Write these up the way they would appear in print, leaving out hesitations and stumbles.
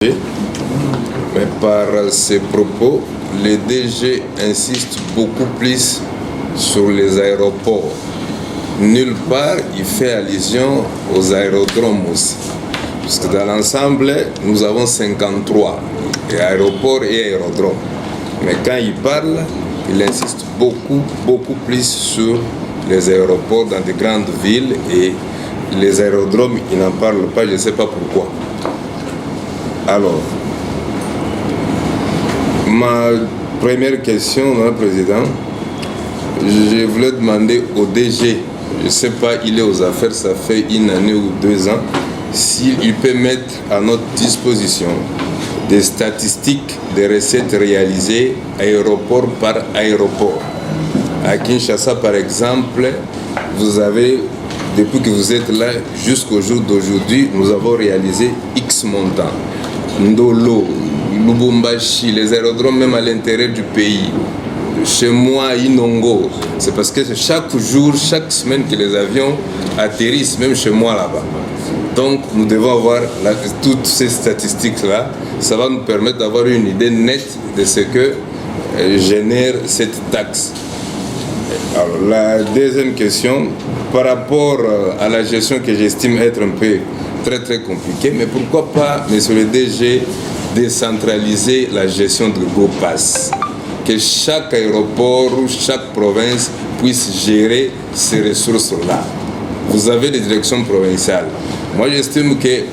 Mais par ses propos, le DG insiste beaucoup plus sur les aéroports. Nulle part, il fait allusion aux aérodromes aussi. Parce que dans l'ensemble, nous avons 53 aéroports et aérodromes. Mais quand il parle, il insiste beaucoup plus sur les aéroports dans de grandes villes et les aérodromes, il n'en parle pas, je ne sais pas pourquoi. Alors, ma première question, Madame la Présidente, je voulais demander au DG, je ne sais pas, il est aux affaires, ça fait 1 année ou 2 ans, s'il peut mettre à notre disposition des statistiques des recettes réalisées aéroport par aéroport. À Kinshasa, par exemple, vous avez, depuis que vous êtes là jusqu'au jour d'aujourd'hui, nous avons réalisé X montants. Ndolo, Lubumbashi, les aérodromes même à l'intérieur du pays. Chez moi, Inongo, c'est parce que chaque jour, chaque semaine que les avions atterrissent, même chez moi là-bas. Donc nous devons avoir toutes ces statistiques-là. Ça va nous permettre d'avoir une idée nette de ce que génère cette taxe. Alors, la deuxième question, par rapport à la gestion que j'estime être un peu très compliquée, mais pourquoi pas, monsieur le DG, décentraliser la gestion de GoPass? Que chaque aéroport ou chaque province puisse gérer ces ressources-là. Vous avez des directions provinciales. Moi, j'estime que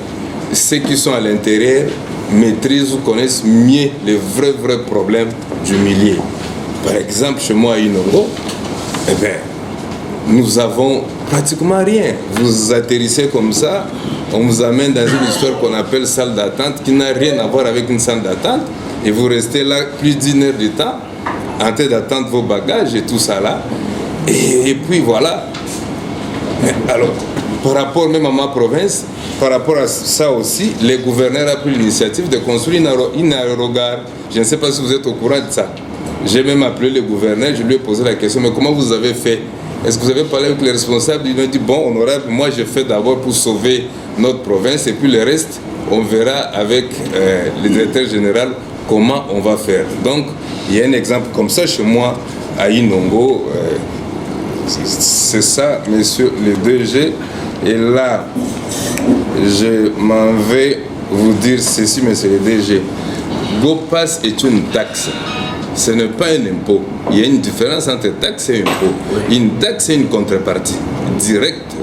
ceux qui sont à l'intérieur maîtrisent ou connaissent mieux les vrais problèmes du milieu. Par exemple, chez moi à Inongo, nous avons pratiquement rien. Vous atterrissez comme ça, on vous amène dans une histoire qu'on appelle salle d'attente, qui n'a rien à voir avec une salle d'attente, et vous restez là plus d'1 heure de temps, en train d'attendre vos bagages et tout ça là. Et puis voilà. Alors, par rapport même à ma province, par rapport à ça aussi, le gouverneur a pris l'initiative de construire une aérogare. Je ne sais pas si vous êtes au courant de ça. J'ai même appelé le gouverneur, je lui ai posé la question, mais comment vous avez fait? Est-ce que vous avez parlé avec les responsables? Il m'a dit, bon, honorable, moi je fais d'abord pour sauver notre province et puis le reste, on verra avec le directeur général comment on va faire. Donc, il y a un exemple comme ça chez moi à Inongo. C'est ça, monsieur le DG. Et là, je m'en vais vous dire ceci, monsieur le DG. GoPass est une taxe. Ce n'est pas un impôt. Il y a une différence entre taxe et impôt. Une taxe est une contrepartie directe.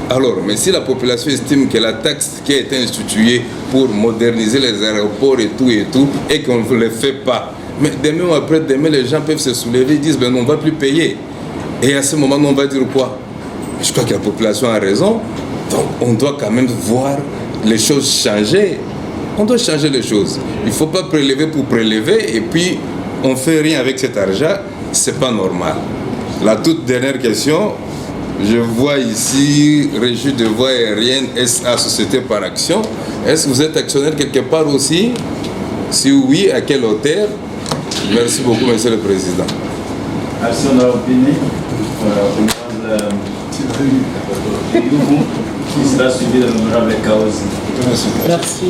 Alors, mais si la population estime que la taxe qui a été instituée pour moderniser les aéroports et tout, et qu'on ne le fait pas, mais demain ou après-demain, les gens peuvent se soulever et disent, ben, on ne va plus payer. Et à ce moment, on va dire quoi? Je crois que la population a raison. Donc, on doit quand même voir les choses changer. On doit changer les choses. Il ne faut pas prélever pour prélever et puis on ne fait rien avec cet argent. Ce n'est pas normal. La toute dernière question, je vois ici Régie de voies aériennes SA Société par Action. Est-ce que vous êtes actionnaire quelque part aussi? Si oui, à quelle hauteur? Merci beaucoup, monsieur le Président. Action d'opinion, qui sera suivi de l'honorable Kaozi. Merci.